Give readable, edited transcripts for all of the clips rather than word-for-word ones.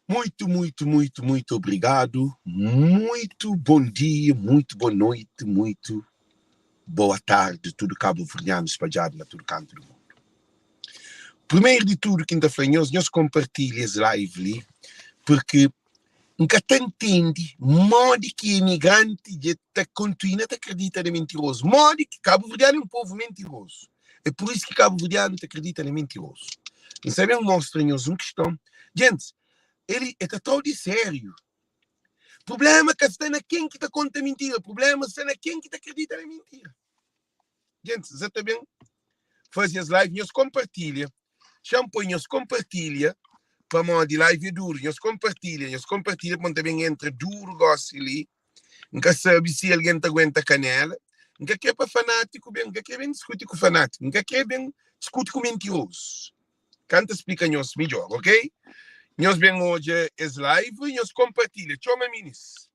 Muito obrigado. Muito bom dia, muito boa noite, muito boa tarde, tudo cabo-verdiano espalhado na todo canto do mundo. Primeiro de tudo, quinta-feira, nós compartilhamos esse live ali, porque nunca te entende modo que imigrante continua a acreditar em mentiroso. Modo que cabo-verdiano é um povo mentiroso. É por isso que cabo-verdiano acredita em mentiroso. E sabemos, mostra-nos uma questão. Gente, ele é todo sério. O problema é que está na quem que te conta mentira. O problema está na quem que te acredita na mentira. Gente, você também faz as lives, nós compartilha. Shampoo, nós compartilha. Para modo de live duro, nós compartilha, para também entre duro, gosto ali. Nunca sabe se alguém te aguenta canela. Nunca quer para fanático, bem, nunca quer bem discutir com fanático. Nunca quer bem discutir com mentiroso. Canta explica-nos melhor, ok? Nós vemos hoje esse live e nós compartilhamos. Tchau, meninas.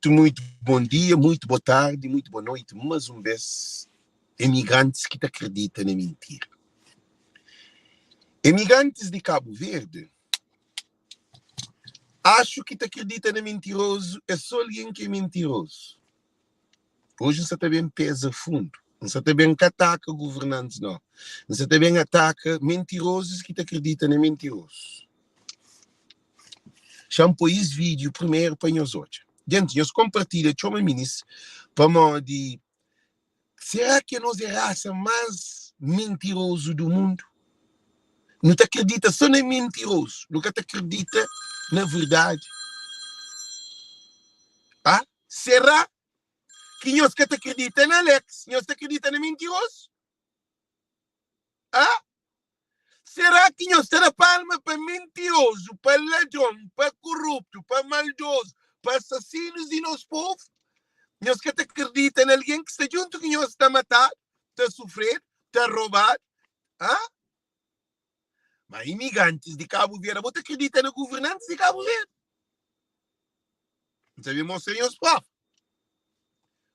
Muito bom dia, muito boa tarde, muito boa noite. Mais uma vez, emigrantes que te acreditam na mentira. Emigrantes de Cabo Verde, acho que te acredita na mentiroso, é só alguém que é mentiroso. Hoje você também pesa fundo. Você também ataca governantes, não. Você também ataca mentirosos que te acreditam na mentiroso. Shampoo esse vídeo primeiro para nós hoje. Gente, nós compartilhamos com a ministra para modo de... Será que nós é a raça mais mentirosa do mundo? Não te acredita só na mentiroso, nunca te acredita na verdade. Ah? Será que nós que te acredita na Alex, nós te acredita na mentiroso? Ah? Será que nós te dá palma para mentiroso, para ladrão, para corrupto, para maldoso, para assassinos de nosso povo? Nós que te acredita em alguém que está junto com nós, está a matar, está a sofrer, está a roubar? Ah? Mas imigrantes de Cabo Verde, você acredita nos governantes de Cabo Verde? Você viu mostrar os povos.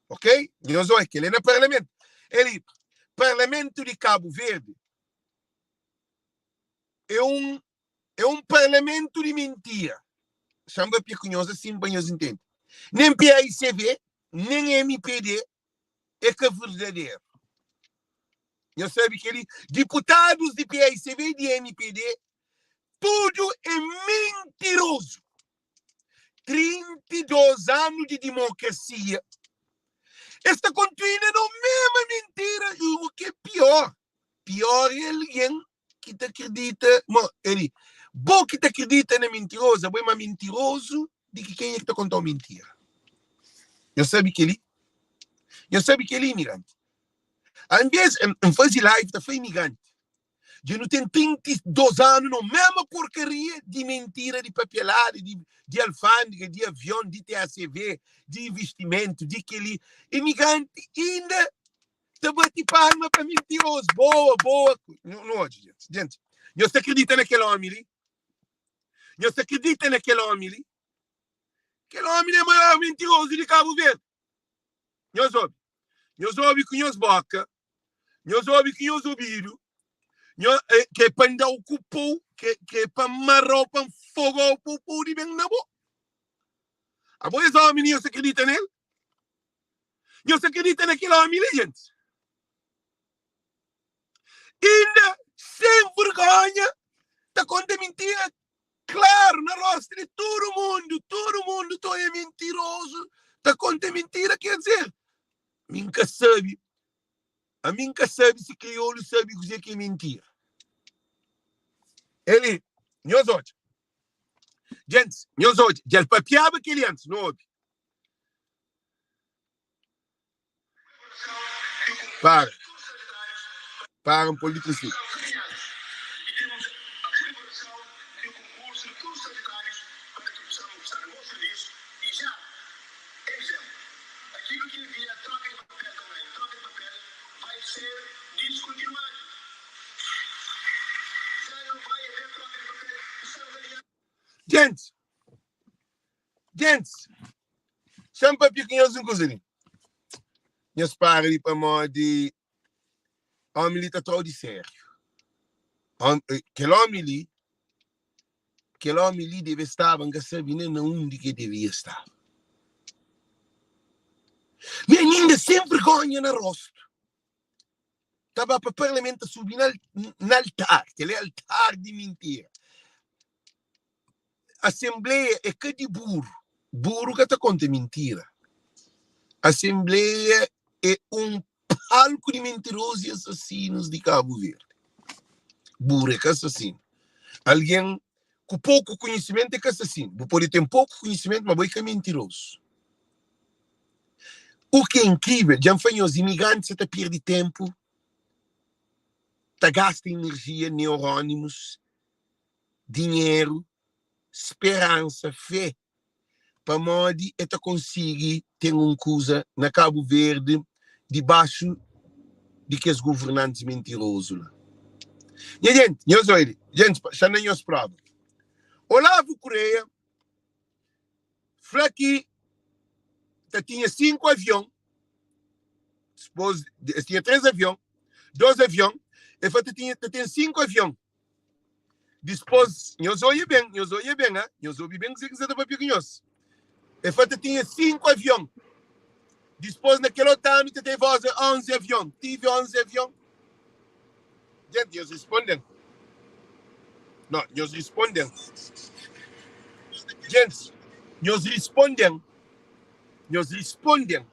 Ok? Nós olhamos que ele é no parlamento. Ele, parlamento de Cabo Verde, é um parlamento de mentira. Chama de picunhosa, assim, para nós entender. Nem PICV, nem MPD é que é verdadeiro. Eu sei que ele, deputados de PICV e de MPD, tudo é mentiroso. 32 anos de democracia. Esta continua na mesma mentira. pior é alguém que te acredita, ele, bom que te acredita na mentirosa, bom, mas mentiroso de que quem é que te contou mentira. Eu sabe que ele é imigrante. Em vez de fazer live, foi imigrante. Eu não tenho 32 anos, não, mesma porcaria de mentira, de papelada, de alfândega, de avião, de TACV, de investimento, de aquele imigrante ainda te bate palma para mentiroso. Boa. Não, gente. Você acredita naquele homem ali? Você acredita naquele homem ali? Aquele homem é o maior mentiroso de Cabo Verde. Nós ouvimos que nós boca, nós ouvimos que nós ouviram, que é para andar o cupom, que é para amarrar para fogo o cupom de bem na boca. A boa esse homem, você acredita nele? Você acredita naquele homem ali, gente? Ainda, sem vergonha, está conta mentira. Claro, na roça de todo mundo é mentiroso, está conta mentira, quer dizer, a mim que sabe se crioulo sabe o que é mentira. Ele, nós outros, gente, já papiava aquele antes, não ouve. Para um político. Gente, chama para piquinhos um cozinho. Nós para ali para modo de homem ali está todo de sério. Aquele homem ali deve estar, não sabe nem onde que devia estar. E ainda sem vergonha no rosto. Estava para o parlamento subir no altar, aquele altar de mentira. A Assembleia é que de burro que está conta mentira. A Assembleia é um palco de mentirosos e assassinos de Cabo Verde. Burro é que assassino. Alguém com pouco conhecimento é que assassino. Pode ter pouco conhecimento, mas é mentiroso. O que é incrível, já foi os imigrantes que perdem tempo, gastam energia, neurônimos, dinheiro, esperança, fé, para modo de conseguir ter uma coisa na Cabo Verde debaixo de que os governantes mentirosos lá. E gente, já nem os provas. Olavo Correia, Flaqui, tinha 5 aviões, depois tinha 3 aviões, 2 aviões, e tinha 5 aviões. Depois, nós ouvimos bem, nós ouvimos bem que você está para piquinhos. E tinha 5 aviões. Depois, naquele outro ano, teve 11 aviões. Tive 11 aviões. Gente, eles respondem. Não, eles respondem. Gente, eles respondem. Eles respondem.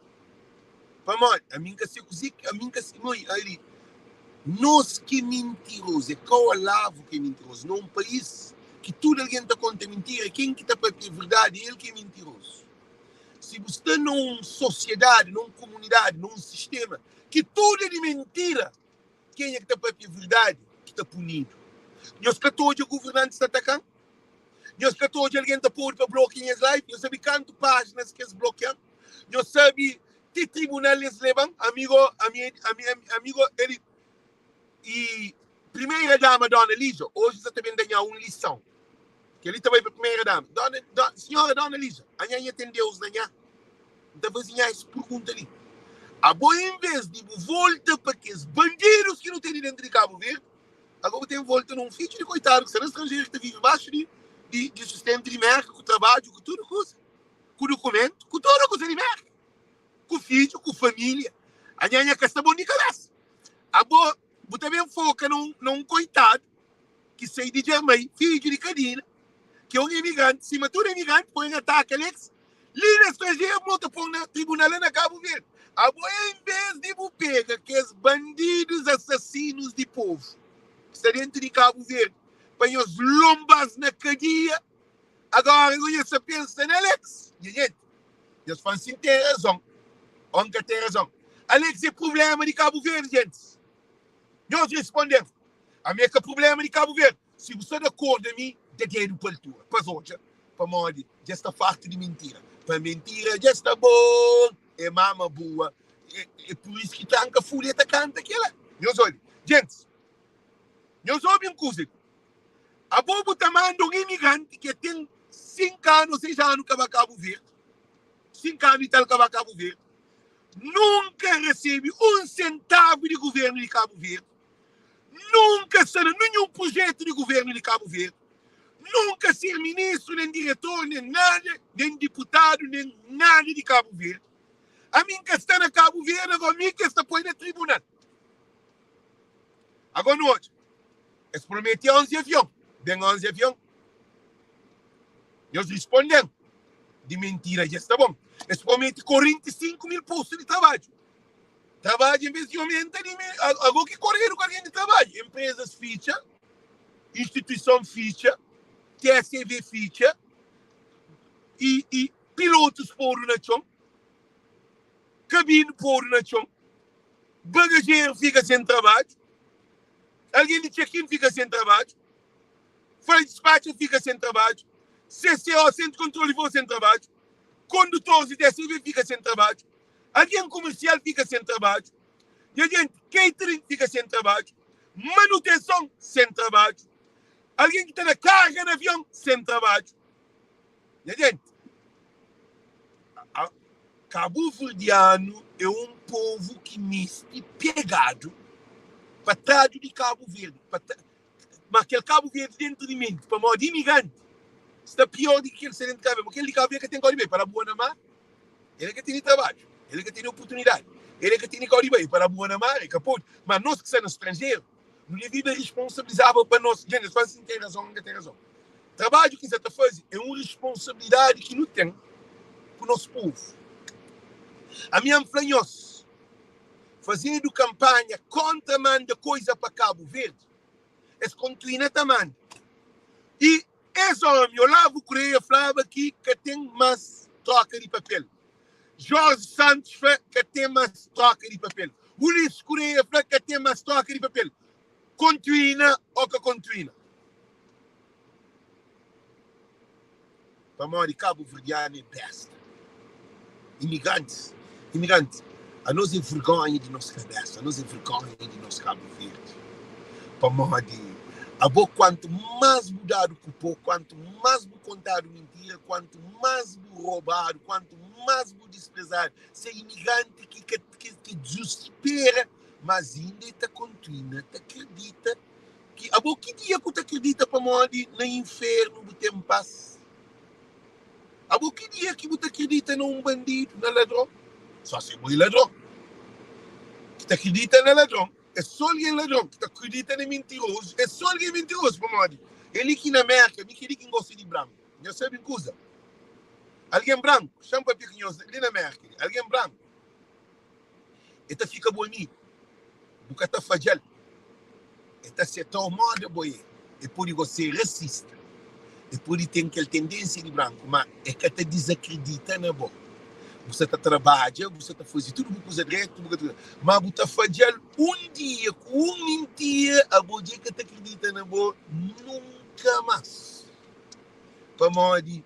Vamos, a mim que se ali. Nós que mentirosos, é qual Olavo que é mentiroso. Num país que tudo alguém está contra mentira, quem que está para a verdade, ele que é mentiroso. Se você está numa sociedade, numa comunidade, num sistema, que tudo é de mentira, quem é que está para a verdade, que está punido? Nós que todos os governantes estão atacando, nós que todos alguém está pondo para bloquear as lives, nós sabemos quantas páginas que eles bloqueiam, nós sabemos que tribunal eles levam, amigo, ele. E primeira dama, Dona Elisa, hoje você também ganhou uma lição. Que ele também para a primeira dama. Senhora Dona Elisa, a gente tem Deus na minha. Então você essa pergunta ali. A boa, em vez de volta para aqueles bandidos que não têm dentro de Cabo Verde, agora tem volta num filho de coitado, que será estrangeiro que vive abaixo de sustento de merda, com trabalho, com tudo coisa. Com documento, com toda coisa de merda. Com filho, com família. A gente que está bom de cabeça. A boa. Você também foca num coitado que sai de Germãe, filho de Cadina, que é um imigrante, cima de todo imigrante, põe em ataque, Alex, líder estrangeiro, volta para o tribunal na Cabo Verde. Agora, em vez de você pegar que os bandidos assassinos povo que está dentro de Cabo Verde, põe os lombas na cadeia, agora você pensa na Alex. E, gente, eles falam assim, tem razão. Onde tem razão. Alex é problema de Cabo Verde, gente. Nós respondemos. A minha problema de Cabo Verde. Se você não acorda mim, de dinheiro para a tua. Para hoje, para morrer, já está farto de mentira. Para mentira, já está bom. É mama boa. É por isso que tranca a folha canta aquela. Nós olhamos. Gente, nós ouvimos coisa. A bobo está mandando um imigrante que tem 5 anos, 6 anos que vai a Cabo Verde. 5 anos e tal que vai a Cabo Verde. Nunca recebe 1 centavo de governo de Cabo Verde. Nunca será nenhum projeto de governo de Cabo Verde. Nunca ser ministro, nem diretor, nem nada, nem deputado, nem nada de Cabo Verde. A mim que está na Cabo Verde, agora a mim que está põe no tribunal. Agora não hoje. Eles prometem 11 aviões. Bem 11 aviões. Nós respondemos. De mentira, já está bom. Eles prometem 45 mil postos de trabalho. Trabalho em vez de aumentar, agora que correram com alguém de trabalho. Empresas ficha, instituição ficha, TSV ficha, e pilotos por na chão, cabine por na chão, bagageiro fica sem trabalho, alguém de check-in fica sem trabalho, faz despacho fica sem trabalho, CCO, Centro de Controle de Voo, sem trabalho, condutores de TSV fica sem trabalho, alguém comercial fica sem trabalho, e a gente catering fica sem trabalho, manutenção sem trabalho, alguém que está na carga no avião sem trabalho. E a gente, Cabo Verdeano é um povo que miste pegado para trás de Cabo Verde, mas aquele Cabo Verde dentro de mim, para modo imigrante, está pior do que ele ser dentro de Cabo Verde, porque ele de Cabo Verde que tem Código para a boa na mar, ele que tem trabalho. Ele que tem oportunidade. Ele que tem Código para a boa na mar, mas nós que estamos estrangeiros, não devemos responsabilizar para nós. Gente, eles fazem tem razão, não tem razão. Trabalho que você está fazendo é uma responsabilidade que não tem para o nosso povo. A minha influência, fazendo campanha contra manda coisa para Cabo Verde, eles continuam também. E esse homem, eu lá vou querer falar aqui que tem mais troca de papel. Jorge Santos que tem mais troca de papel. Ulisses Correia que tem mais troca de papel. Continua ou que continua. Para morrer Cabo Verdeano é besta. Imigrantes. A nós é vergonha de nossa cabeça. A nós é vergonha de nosso Cabo Verde. Para morrer. Quanto mais mudado o pouco, quanto mais contado mentira, quanto mais roubado, quanto mais desprezado, ser imigrante que desespera, mas ainda está continua, está acredita que que dia que acredita para morrer no inferno, você tem paz? Que dia que você acredita num bandido, no ladrão? Só se é ladrão. Que acredita no ladrão. É só alguém ladrão que acredita em mentiroso. É só alguém mentiroso, para morrer. Ele que na América, ele que gosta de branco. Eu sei bem coisa. Alguém branco, chama para pequenos, ali na América. Alguém branco. Ele fica bonito. Porque está fazendo. Ele se torna boia. E pode ser racista. E pode ter aquela tendência de branco. Mas é que está desacredita na boa. Você está trabalhando, você está fazendo tudo que você direito, mas você está fazendo dia com uma mentira, a boa dia que você acredita na boa, nunca mais. Para morrer,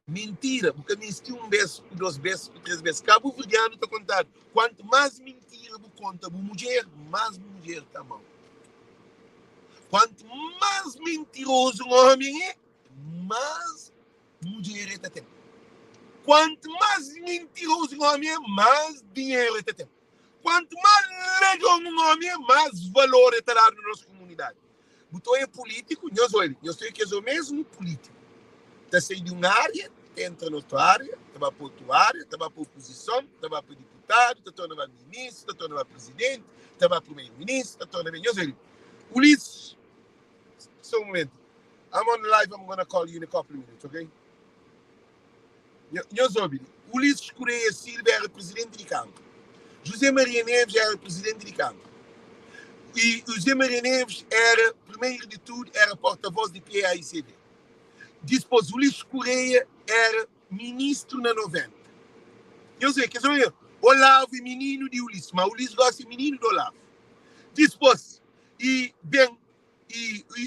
mentira, porque mentiu 1 vez, 2 vezes, 3 vezes. Cabo Verdeano está contado. Quanto mais mentira você conta, mulher, mais mulher está mal. Quanto mais mentiroso um homem é, mais mulher está tendo. Quanto mais mentiroso um homem é, mais dinheiro ele tem. Quanto mais ladrão um homem é, mais valor ele terá na nossa comunidade. Então é político, eu sei que é o mesmo político. Está saindo de uma área, entra na outra área, está para outra área, está para oposição, está para deputado, está tornando ministro, está tornando presidente, está para primeiro-ministro, está tornando... Ulisses, só um momento. I'm on live, I'm going to call you in a couple of minutes, okay? Ulisses Correia Silva era presidente de campo. José Maria Neves era presidente de campo. E o Zé Maria Neves era, primeiro de tudo, era porta-voz de PAICV. Depois o Ulisses Correia era ministro na 90. Eu sei que Olavo é menino de Ulisses, mas Ulisses gosta de menino de Olavo. Depois, e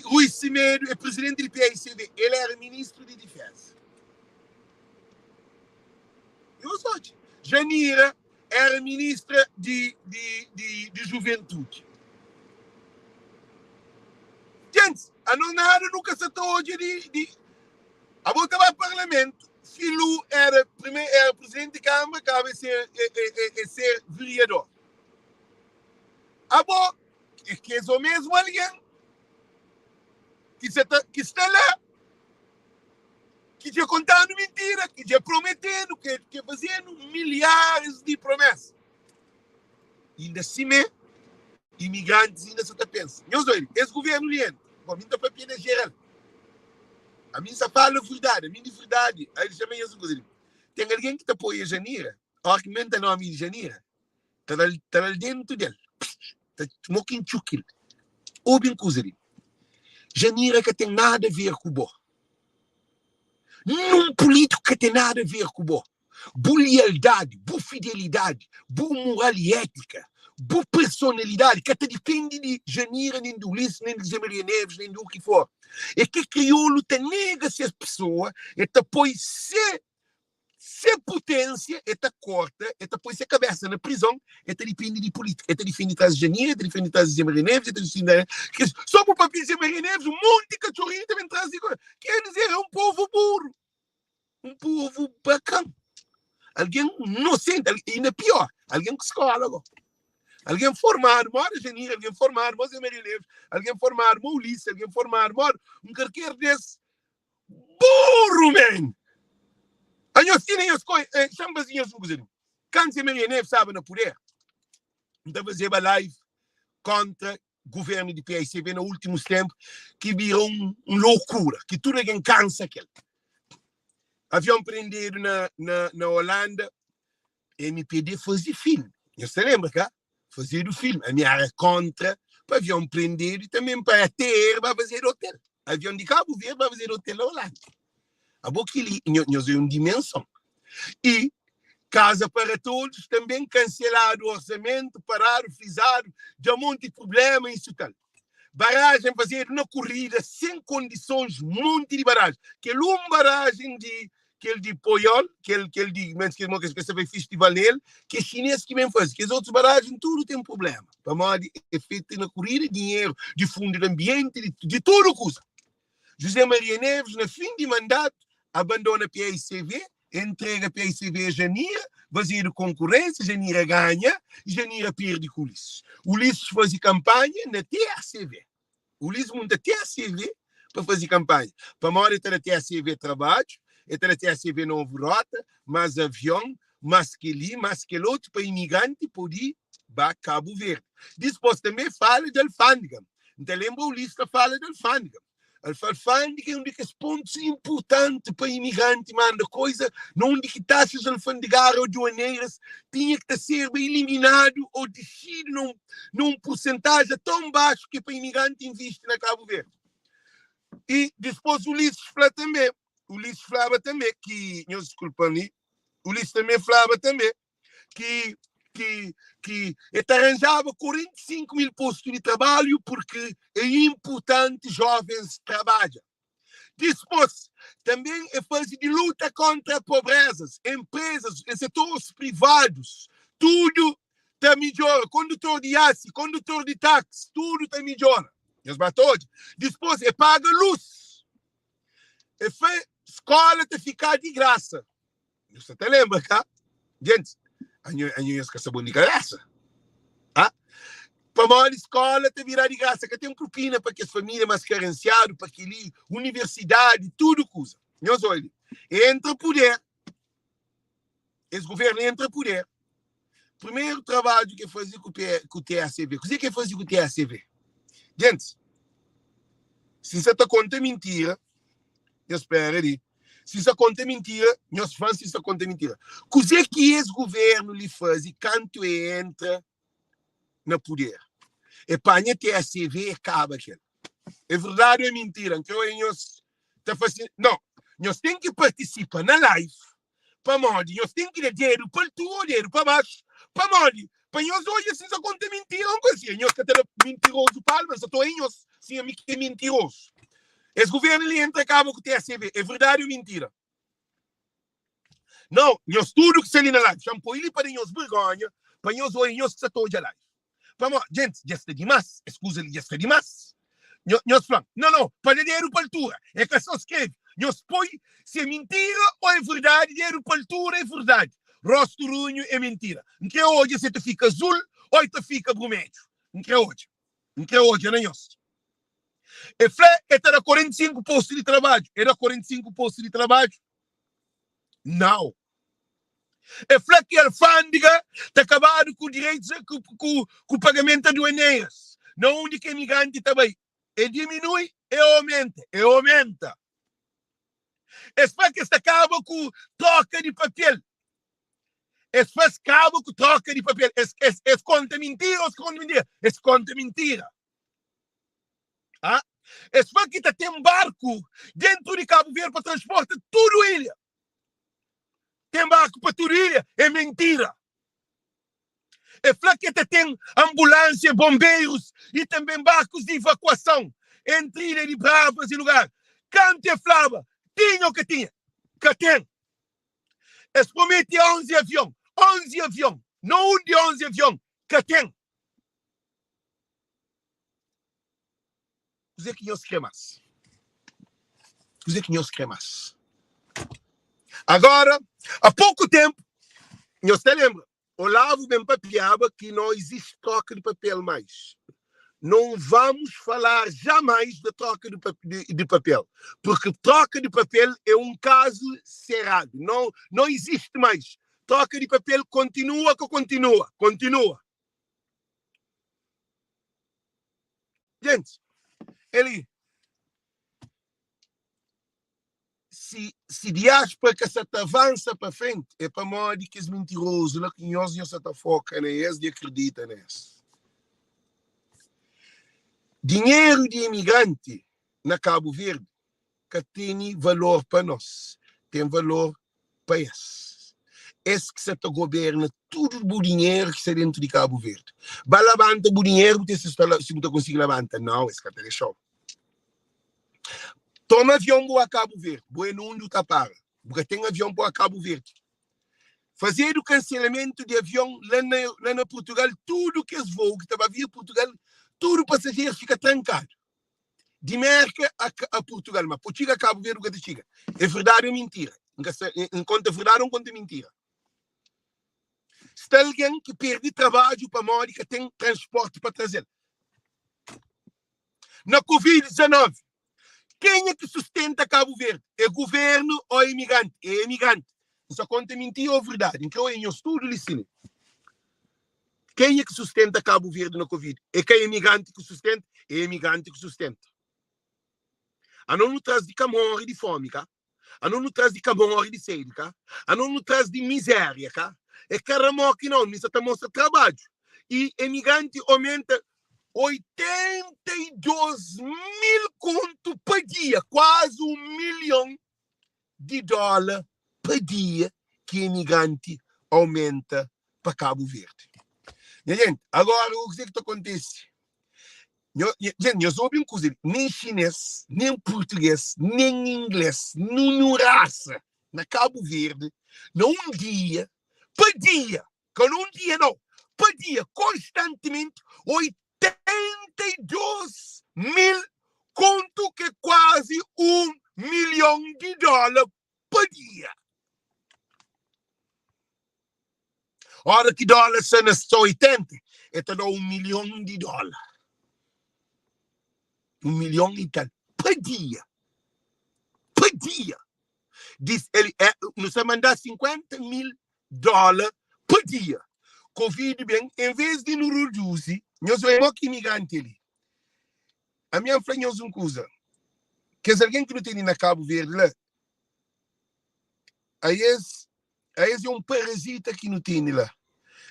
Rui Cimeiro é presidente do PAICV, ele era ministro de Defesa. Eu sou. Janira era ministra de Juventude. Gente, a não nada nunca se hoje a volta para o Parlamento. Filho era presidente de Câmara, acaba de ser vereador. A boa, que é o mesmo alguém que está lá, que já contando mentira, que já prometendo, que fazendo milhares de promessas. Ainda assim, imigrantes ainda se pensa. Esse governo lindo, a mim está para pena geral. A mim só fala a verdade, aí eles chamam isso. Tem alguém que te apoia Janira, o argumento é nome de Janira, está dentro dele, está moquinho chuquil, ou bem coisa. Janira que tem nada a ver com o Bo. Num político que tem nada a ver com o Bo. Boa lealdade, boa fidelidade, boa moral e ética, boa personalidade, que até depende de Janira, nem do Ulisses, nem de Zé Maria Neves, nem do que for. É que crioulo te nega se as pessoas, e te põe se potência, e te corta, e te põe se cabeça na prisão, e te depende de política. E te defende de Janira, e te defende de Zé Maria Neves, e te defende de... Só para o papel de Zé Maria Neves, um monte de cachorrinho também traz de coisa. Quer dizer, é um povo burro. Um povo bacana. Alguém inocente, ainda pior, alguém que escola agora. Alguém formado, mora Janira, alguém formado, mora Zé Maria Neves, alguém formado, mora Ulisses, alguém formado, mora um qualquer desse burro, man! A nós temos as coisas, chamazinhas do governo. Quando Zé Maria Neves sabe na poder, então fazer uma live contra o governo de PAICV nos últimos tempos, que virou uma loucura, que tudo alguém cansa aquele. Haviam prendido na Holanda, MPD fazia filme. Você lembra, cá? Fazia o filme. A minha era contra, para haviam prendido e também para ter, para fazer hotel. Haviam de Cabo Verde para fazer hotel na Holanda. A boca ali, nós uma dimensão. E Casa para Todos também cancelado o orçamento, parado, frisado, de um monte de problemas, isso tal. Barragem fazer uma corrida sem condições, um monte de barragem. Que uma barragem de Poiol, que ele de que se fez festival nele, que é chinês que vem fazer, que as outras barragens tudo tem problema. Para mal de efeito na corrida, dinheiro, de fundo de ambiente, de tudo coisa. José Maria Neves, no fim de mandato, abandona a PAICV, entrega a PAICV a Janira, fazer concorrência, Janira ganha e Janira perde com Ulisses. Ulisses faz campanha na TRCV. Ulisses monta a TRCV para fazer campanha. Para mal de ter a TRCV trabalho, e ter a TRCV novo rota, mais avião, mais que ali, mais que outro, para imigrante poder ir para Cabo Verde. Depois também fala de alfândega. Então lembra o Ulisses que fala de alfândega. Alfândega é um dos pontos importantes para imigrante, manda coisa, onde que taxas alfandegárias ou aduaneiras tinha que ser eliminado ou descido num porcentagem tão baixo que para imigrante investe na Cabo Verde. E depois o Ulisses fala também. O Ulisses falava também que, não desculpa-me, o Ulisses também falava também que ele arranjava 45 mil postos de trabalho porque é importante jovens trabalham. Depois, também é fase de luta contra a pobreza, empresas, setores privados, tudo está melhor. Condutor de aço, condutor de táxi, tudo está melhor. Depois, é paga luz. É escola te ficar de graça. Você te lembra, cá? Gente, a gente esquece de graça. Ah? Para a escola te virar de graça, que tem propina para que as famílias mais carenciadas, para que ali, universidade, tudo coisa. Nós olhamos. Entra poder. Esse governo entra poder. Primeiro trabalho que fazia com o TRCV. O que fazia com o TRCV? Gente, se você está contando mentira, eu espero ali. Se isso conta mentira, nós fazemos isso conta mentira. O que esse governo lhe faz quando entra no poder? E panha TSV acaba aquele. É verdade ou é mentira? Que nós tá fazendo. Não, nós temos que participar na live. Para morrer, nós temos que dar dinheiro para tu, dinheiro para baixo. Para morrer. Para nós hoje, assim, só conta mentira. Não conhecia. Nós que é mentiroso, palmas. Só estou em nós. Sim, amigo, que é mentiroso. Esse governo ele entra acaba com o TSV. É verdade ou mentira? Não, nós tudo que se ali na live. Shampoo ele para nós vergonha. Para nós hoje, nós que estou de live. Para morrer, gente, já está demais. Escusa ele, já está demais. Nós falamos, não, para dinheiro para altura. É que só escreve. Nós põe se é mentira ou é verdade. Dinheiro para altura é verdade. Rosto runho é mentira. Não quer hoje se te fica azul ou te fica vermelho. Não quer hoje. Não quer hoje, não é nós. E flé, era 45 postos de trabalho. Era 45 postos de trabalho? Não. E flé que a alfândega está acabado com direitos, com o pagamento do Enéas. Não único imigrante também. E diminui e aumenta. E aumenta. Esse faz que está acaba com troca de papel. Esse faz que acaba com troca de papel. Esse conta mentira ou esse conta mentira? Esse conta mentira. Ah? Esse faz que tem um barco dentro de Cabo Verde para transportar tudo ilha. Tem barco para tudo ilha. É mentira. É faz que tem ambulância, bombeiros e também barcos de evacuação entre ilha de Bravas e lugar. Cante e flava. Tinha o que tinha. Que tem. Eles prometem 11 aviões. 11 aviões. Não um de 11 aviões. Que tem. Dizer que nós queremos. Dizer que nós queremos. Agora, há pouco tempo, nós te lembra, Olavo bem papiava que não existe troca de papel mais. Não vamos falar jamais da troca de papel, porque troca de papel é um caso cerrado. Não existe mais. Troca de papel continua. Gente, ele se diáspora que se avança para frente, é para modo que é mentiroso, lá que nós se foca nesse e acredita nesse. Dinheiro de imigrante na Cabo Verde que tem valor para nós, tem valor para esse. Esse que se governa tudo o dinheiro que está dentro de Cabo Verde. Vai levantar o dinheiro se não consegue levantar. Não, esse cara é show. Toma avião para Cabo Verde, bueno onde está para, porque tem avião para Cabo Verde. Fazer o cancelamento de avião lá na Portugal, tudo que é voo que estava a vir Portugal, tudo passageiro fica trancado. De América a Portugal, mas por chegar a Cabo Verde, o que chega? É verdade ou mentira? Enquanto é verdade ou enquanto é mentira? Se tem alguém que perde trabalho para morrer, que tem transporte para trazer. Na Covid-19, quem é que sustenta Cabo Verde? É governo ou é imigrante? É imigrante. Só conta mentira ou verdade? Então, eu estudo ensino. Quem é que sustenta Cabo Verde na Covid? É quem é imigrante que sustenta? É imigrante que sustenta. A não nos traz de camorra e de fome, cá? A não nos traz de camorra e de sede, cá? A não nos traz de miséria, cá? É caramó que não, isso está mostrando trabalho. E imigrante aumenta 82 mil conto por dia, quase $1 milhão por dia que imigrante aumenta para Cabo Verde. Gente, agora o que acontece? Gente, nós ouvimos coisa, nem chinês, nem português, nem inglês, nem raça na Cabo Verde, não um dia, por dia, por dia, constantemente, 82 mil conto que é quase $1 milhão por dia. Ora que dólar são 80, então dá $1 milhão. $1 milhão e tal por dia. Por dia. Diz ele, nos mandar $50 mil por dia. Covid bem, em vez de nos reduzir, nós vamos que imigrante ali. A minha frente é uma coisa. Que se alguém que não tem na Cabo Verde lá, aí é um parasita que não tem lá.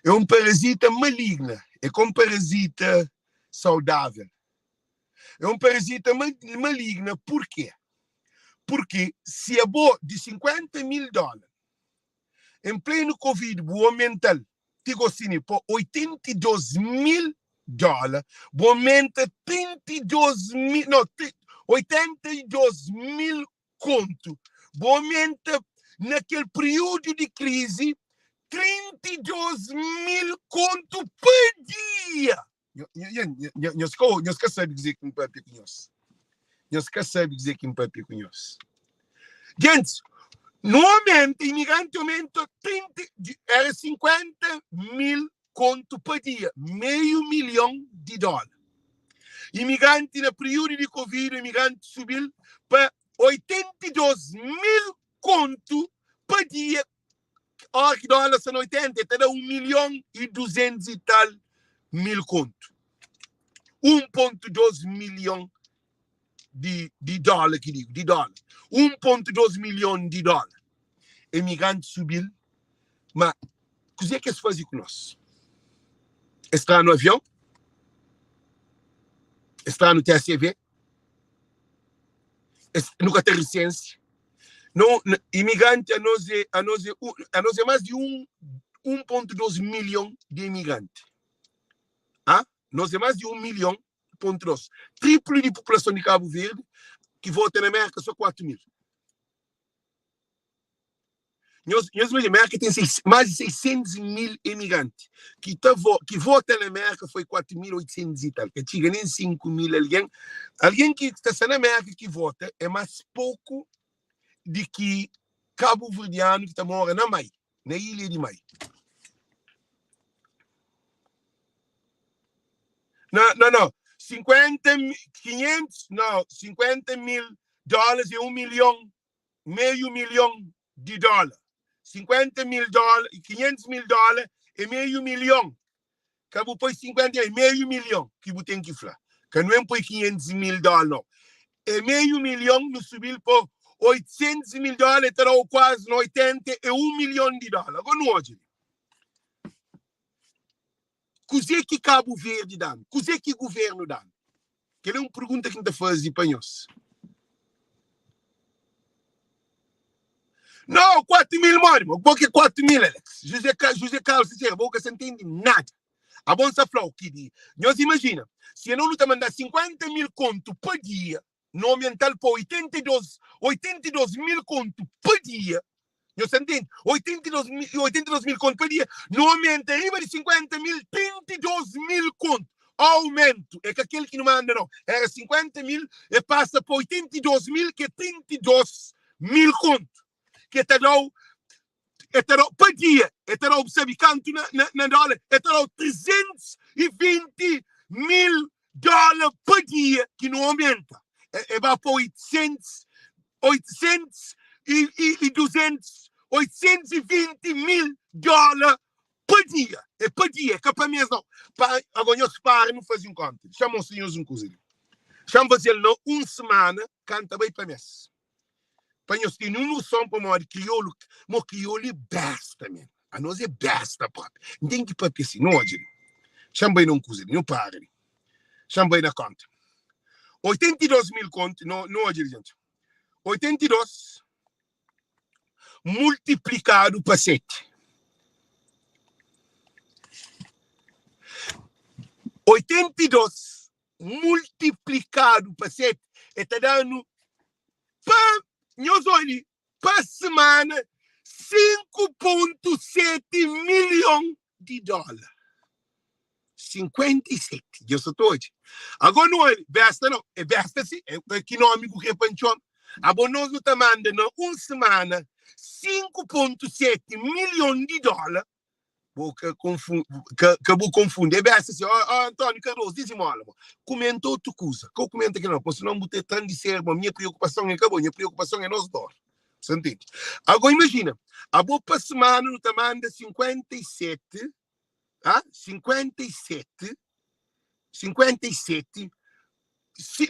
É um parasita maligno. É como parasita saudável. É um parasita maligno. Por quê? Porque se é bom de $50 mil, em pleno Covid, o aumentar, digo assim, por $82 mil, o aumenta 82 mil conto. O aumenta, naquele período de crise, 32 mil conto por dia. Eu esqueci de dizer que não pode conhecer. Eu esqueci de dizer que não pode conhecer. Gente, no momento, imigrante aumenta era 50 mil conto por dia, $500 mil. Imigrante no período de Covid, imigrante subiu para 82 mil conto por dia. Ora que dólar são 80, então 1.200.000 e tal mil conto. 1,2 milhão de dólar, que digo, de dólar. 1,2 milhão de dólar. Imigrante subiu, mas o que é que se faz com nós? Está no avião? Está no TSV? Nunca tem licença? Não, imigrante, a nós é mais de 1,2 milhão de imigrantes. Nós é mais de 1 milhão, triplo de população de Cabo Verde, que vota na América, só 4 mil. Nós na América tem mais de 600 mil imigrantes. Que vota na América foi 4.800 e tal. Que chega nem 5 mil. Alguém que está na América que vota é mais pouco de que Cabo Verdeano que está morando na Mai, na ilha de Mai. Não. 50 mil dólares é 1 milhão, meio milhão de dólares. 50 mil dólares, 500 mil dólares é meio milhão. Cabo põe 50 é meio milhão que você tem que falar. Que não é põe 500 mil dólares, não. É meio milhão no subir por 800 mil dólares, terá quase 80, é 1 milhão de dólares. Agora não hoje. Cos'è que Cabo Verde dá? Cos'è que o governo dá? Que é uma pergunta que a gente faz para nós. Não, 4 mil, mano. Por que 4 mil, Alex? José Carlos, você não entende nada. A bom saflau que diz. Nós imagina, se eu não luta mandar 50 mil conto por dia, no aumentar para 82 mil conto por dia, você entende? 82 mil conto por dia, no aumento arriba de 50 mil, 32 mil conto. Aumento. É que aquele que não manda, não. Era 50 mil e passa para 82 mil, que é 32 mil conto. Que terá por dia, terá, sabe quanto na dólar? Terá 320 mil dólares por dia, que não aumenta. Vai para 800 e 200, 820 mil dólares por dia. É por dia, que é para mês não. Agora eu separo, não fazem conta. Chamam os senhores um cozinho. Chamam fazer uma semana, canta bem para mês. Para nós ter uma noção para nós de crioulo, mas crioulo é besta, mesmo. A nós é besta, próprio. Não tem que papiar assim, não hoje. Chama bem um cozinho, não para. Chama bem na conta. 82 mil conto, não hoje, gente. 82 multiplicado para 7. 82 multiplicado para 7 está dando para semana 5,7 milhões de dólares. 57. Eu sou todo. Agora não é besta, não. É besta, sim. É econômico que é panchão. Agora nós não estamos mandando uma semana 5,7 milhões de dólares. Vou confundir. É besta, assim. Antônio Carlos, diz-me, olha, comentou outra coisa. Que eu comento aqui, não. Porque senão vou ter tanto de ser, a minha preocupação acabou. Minha preocupação é nós dois. Você entende? Agora imagina. A boa para semana não está mandando 57. 57,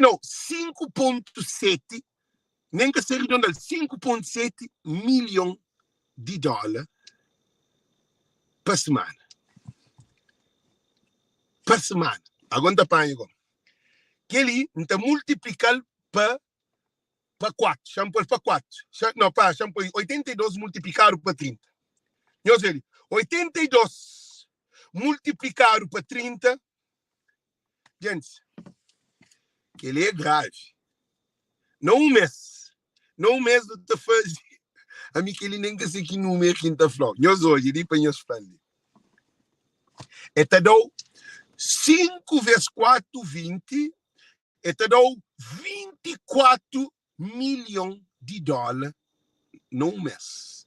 não, 5,7, nem que seja redondado, 5,7 milhões de dólares por semana. Por semana. Agora apanha agora. Que ele então multiplicar para 4. Chama para 4. Não, para, chama para 82 multiplicado para 30. Eu sei, 82 multiplicado para 30. Gente, que ele é grave. Não um mês. Não um mês de te fazer. A mim que ele nem que se que não me quinta flor. Eu sou hoje, ele para eu expandir. E te dou 5 vezes 4, 20. E te dou 24 milhões de dólares num mês.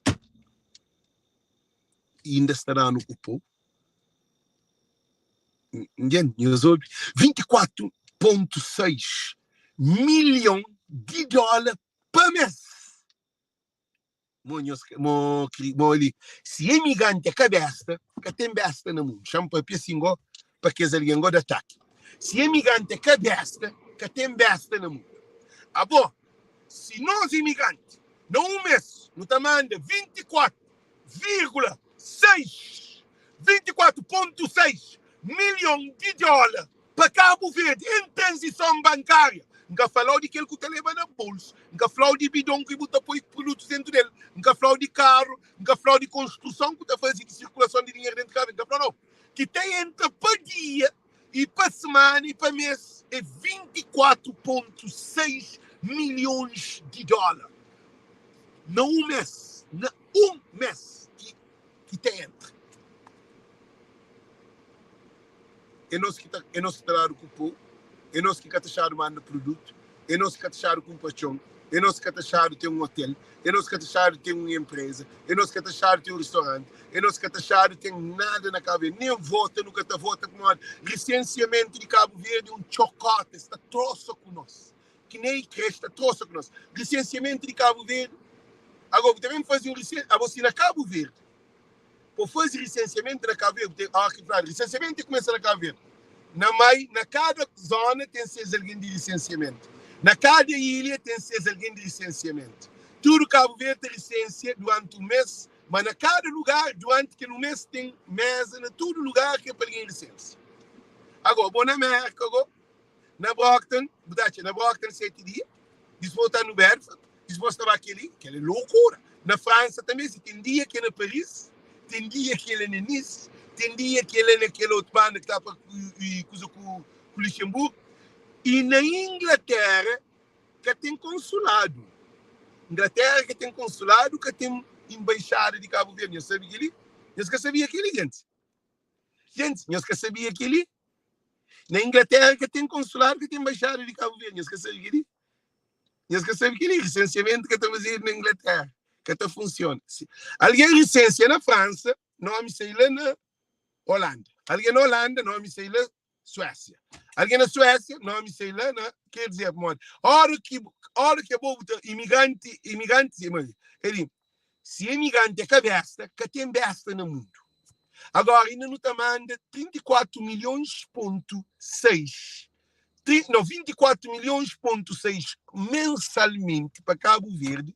E ainda estará no cupo. Eu sou 24,6 milhões de dólares por mês. Se imigrante é cabeça, que tem besta no mundo. Chama para Piacingo, para que eles alguém de ataque. Se imigrante é cabeça, que tem besta no mundo. Ah, bom, se nós imigrantes, num mês, no tamanho de 24,6 milhões de dólares para Cabo Verde em transição bancária, nunca falou de aquele que você leva na bolsa, nunca falou de bidão que você põe produtos dentro dele, nunca falou de carro, nunca falou de construção que você faz de circulação de dinheiro dentro do carro, nunca falou, que tem entre para dia e para semana e para mês é 24,6 milhões de dólares. Não um mês, não um mês que tem entre. É nós que está o cupo, é nós que está taxado manda produto, é nós que está taxado com paixão, é nós que está taxado tem um hotel, é nós que está taxado tem uma empresa, é nós que está taxado tem um restaurante, é nós que está taxado tem nada na Cabo Verde, nem vota, nunca está vota com nós. Licenciamento de Cabo Verde, um chocolate, está troça com nós. Que nem creche, está troça com nós. Licenciamento de Cabo Verde. Agora, também fazer um licenciamento, você na Cabo Verde. Por fazer licenciamento na Cabo Verde, licenciamento começa na Cabo Verde. Na cada zona tem seis alguém de licenciamento. Na cada ilha tem seis alguém de licenciamento. Tudo Cabo Verde tem licença durante um mês, mas na cada lugar, durante aquele mês, tem mesa, na todo lugar que é para alguém licença. Agora, vou na América, na Brockton, 7 dias, depois está no Berfa, depois estava aquele, que é loucura. Na França também, tem dia que é na Paris, tem dia que ele é na Nice, tem dia que ele é naquele outro bando que está com o Luxemburgo. E na Inglaterra, que tem consulado. Inglaterra que tem consulado, que tem embaixada de Cabo Verde. Eu sabia aquele? Eu sabia aquele, gente. Gente, eu sabia aquele? Na Inglaterra que tem consulado, que tem embaixada de Cabo Verde. Eu sabia aquele? Eu sabia aquele licenciamento que está fazendo na Inglaterra. Que está funcionando. Alguém licencia na França, não me sei lá na Holanda. Alguém na Holanda, não me sei lá Suécia. Alguém na Suécia, não me sei lá na... Quer dizer, hora que é bom, imigrante, ele, se imigrante é cabeça, que tem besta no mundo. Agora, ainda não está manda 34 milhões,6. Não, 24 milhões,6 mensalmente para Cabo Verde.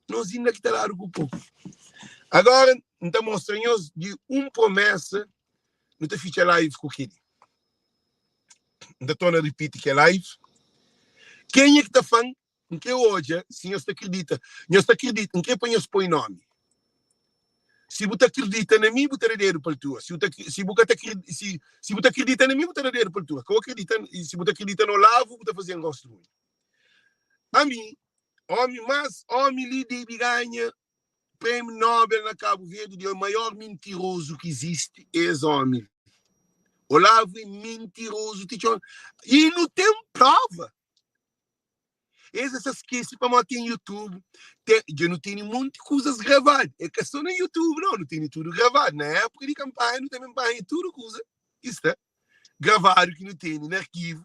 Nós ainda que está o povo. Agora, então, mostramos de uma promessa, não te ficha live com aquele. Ainda estou a repetir que é live. Quem é que está falando? Em que hoje, se você acredita, em que põe nome? Se você acredita em mim, você herdeiro para tu. Se você acredita em mim, você herdeiro para tu. Se você acredita no Lavo, você fazendo gosto ruim. A mim, homem líder e ganha prêmio Nobel na Cabo Verde, o maior mentiroso que existe é esse homem. Olavo é mentiroso. E não tem prova. Essas esquece para manter no YouTube. Eu não tenho muitas coisas gravadas. É questão no YouTube, não tenho tudo gravado. Na época de campanha, não tem campanha, tudo coisa. Isso é gravado que não tem no arquivo.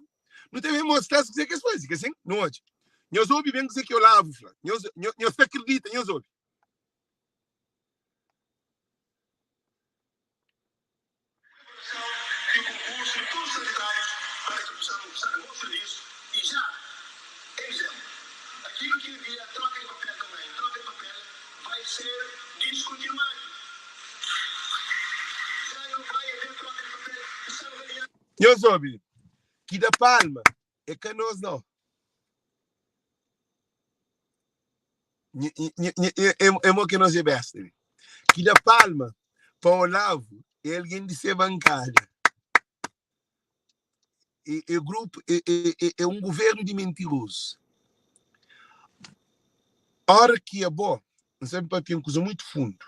Não tem mostrar se que as coisas. Assim, não hoje. Nós ouvimos bem dizer que eu lavo, Flávio. Nós acredita, nós ouvimos. E concurso, todos os candidatos para que possamos prestar um bom serviço e já, exemplo, aquilo que havia troca de papel também, troca de papel vai ser descontinuado. Já não vai haver troca de papel. Eu soube que da Palma é que nós não. É que nós é besta. Que da Palma para o Olavo é alguém de ser bancada. Grupo, é um governo de mentirosos. A hora que é bom, não sempre para uma coisa muito fundo.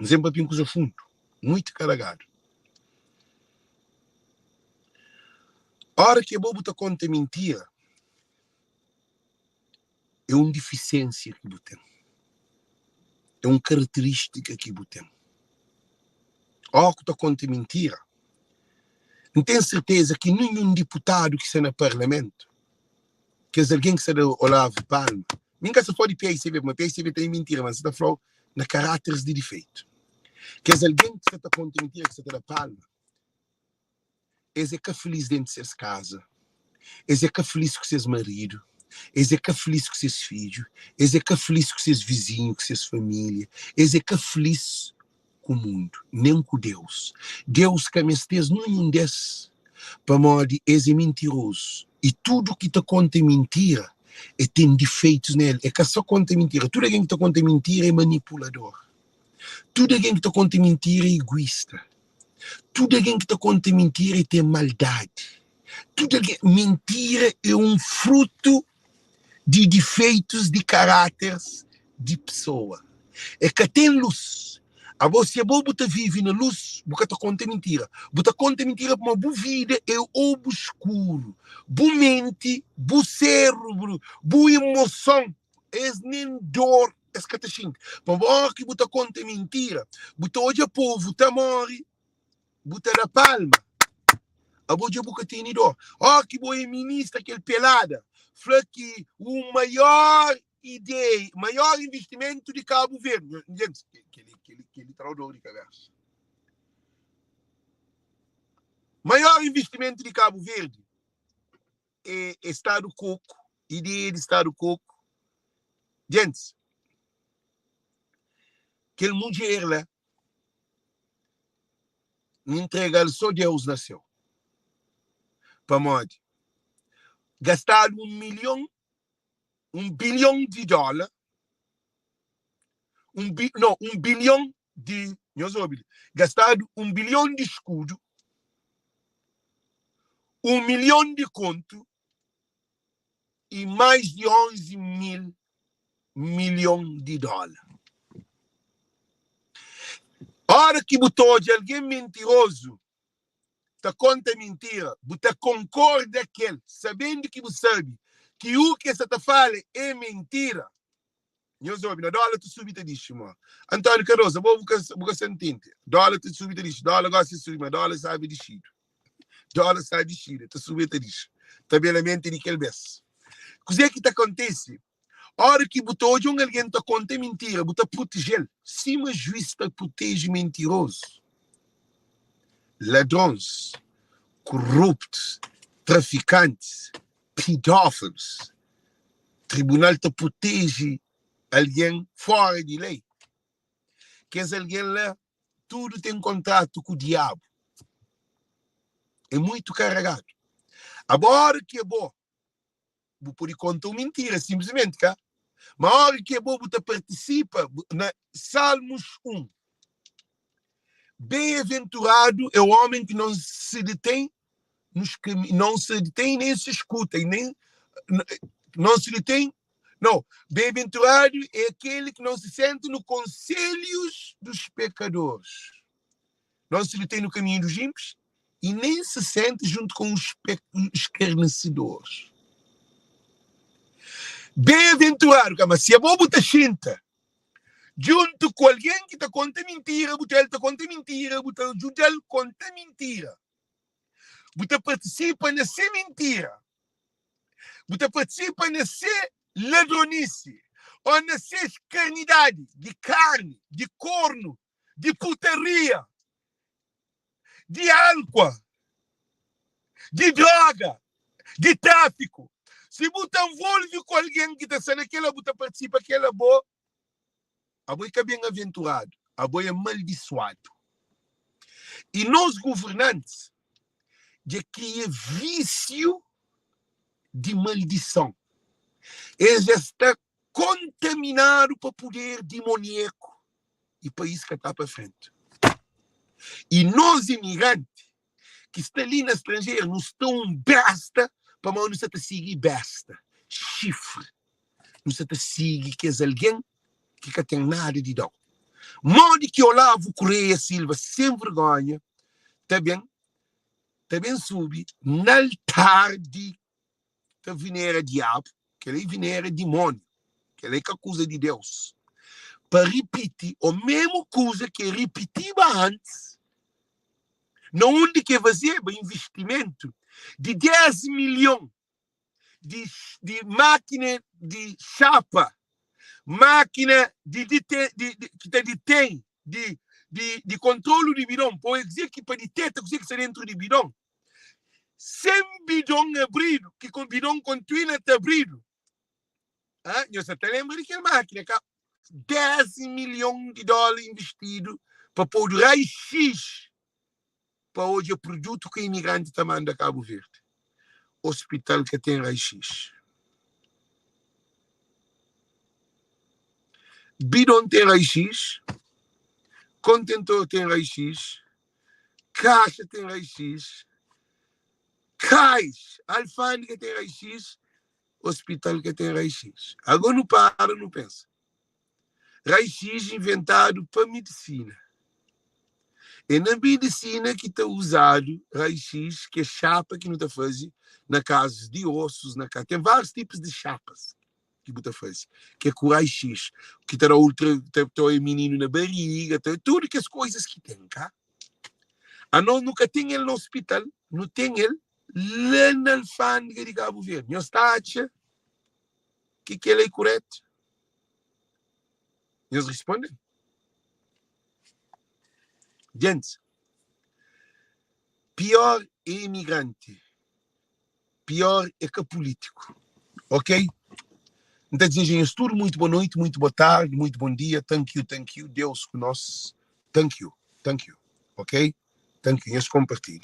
Não sempre para uma coisa fundo. Muito carregado. A hora que é bom botar conta mentira, é uma deficiência que botem. É uma característica que botem. A hora que botar conta mentira, não tenho certeza que nenhum deputado que está no parlamento, que é alguém que está do Olavo Palma, ninguém se pode PSB, mas PSB tem mentira, mas você está falando na caráteres de defeito. Que é alguém que está conta mentira, que está da Palma, é que feliz dentro de suas casas, é que feliz com seus maridos, é que feliz com seus filhos, é que feliz com seus vizinhos, com suas famílias, é que feliz com o mundo, nem com Deus. Deus que me esteja nenhum desses, para modo é mentiroso. E tudo que te conta mentira, tem defeitos nele. É que só conta mentira. Tudo alguém que te conta mentira é manipulador. Tudo alguém que te conta mentira é egoísta. Tudo alguém que te conta mentira é tem maldade. Tudo alguém... Mentira é um fruto de defeitos de caráteres de pessoa. É que tem luz. A você boa vive na luz, porque te conta mentira. Você conta mentira para uma boa vida é obscuro. Boa mente, bom cérebro, boa emoção, é nem dor, é que te xinga. Mas agora que você conta mentira, você hoje o povo está morre, você da palma. A boa boca tem dor. Ó que boa ministra, aquele pelada, falou que o maior ideia, maior investimento de Cabo Verde. Que ele traudou de cabeça. Maior investimento de Cabo Verde é Estado Coco, ideia de Estado Coco. Gente, aquele mulher lá, me entrega só Deus nasceu. Para modo, gastar $1 bilhão de dólares, um bilhão de, gastado $1 bilhão de escudo, $1 milhão de conto e mais de 11 mil milhões de dólares. A hora que botou de alguém mentiroso, te conta mentira, você concorda com ele, sabendo que você sabe que o que você fala é mentira. Eu sou na dólar tu subita disso, mano. Antônio Cardoso, vou sentir. Dólar tu subita disso, dólar gosta de subir, mas dólar sabe de xiro. Dólar sabe de xiro, tu subita disso. Tabelamente de aquele bes. O que é que te acontece? A hora que botou hoje alguém te conta mentira, você protege ele. Se o juiz te protege mentiroso, ladrões, corruptos, traficantes, pedófilos, tribunal te protege alguém fora de lei. Que é alguém lá, tudo tem contrato com o diabo. É muito carregado. Agora que é bom, vou poder contar mentira, simplesmente, cá. Mas a hora que é bom, você participa na Salmos 1. Bem-aventurado é o homem que não se detém não se detém nem se escuta, e nem não se detém. Não, bem-aventurado é aquele que não se sente no conselhos dos pecadores. Não se detém no caminho dos ímpios e nem se sente junto com os escarnecedores. Bem-aventurado, mas se a boa te chinta junto com alguém que te conta mentira, ele te conta mentira, ele conta mentira. Você participa nessa mentira. Você participa nessa ladronice. Ou nessa escarnidade de carne, de corno, de putaria, de álcool, de droga, de tráfico. Se você envolve com alguém que está naquela, você participa naquela boa, a boa é bem-aventurado, a boa é maldiçoado. E nós governantes de que é vício de maldição. Eles estão contaminados para poder demoníaco e para isso que está para frente. E nós imigrantes que estão ali na estrangeira não estão besta para não se seguir besta. Chifre. Não se seguir que é alguém que tem nada de dar. Modo que Olavo Correia Silva, sem vergonha, também sube no altar de venera diabo, que ele venera demônio, que ele é acusa de Deus, para repetir a mesma coisa que repetia antes, não onde que fazia investimento de 10 milhões de máquina de chapa, máquina de controle de bidão, pode dizer que para detectar o que está dentro de bidão. 100 bidão abrido, que com bidão continua a abrido. Você te lembra daquela máquina? 10 milhões de dólares investido para pôr raio-x para hoje o produto que o imigrante está mandando a Cabo Verde. Hospital que tem raio-x. Bidão tem raio-x. Contentor tem raio-x. Caixa tem raio-x. Cais, alfândega tem raio-x. Hospital que tem raio-x. Agora não para, não pensa. Raio-x inventado para medicina. É na medicina que está usado raio-x, que é chapa que não está fazendo na casa de ossos, na casa. Tem vários tipos de chapas que está fazendo, que é com raio-x, que está o menino na barriga, tudo que as coisas que tem cá. Nós nunca tem ele no hospital, não tem ele lá na alfândega de Cabo Verde. Nós está a que ele é correto. Eles respondem. Gente, pior é imigrante, pior é que político, ok? Então, engenheiros, tudo muito boa noite, muito boa tarde, muito bom dia, thank you, Deus conosco, thank you, ok? Thank you, esse compartilho.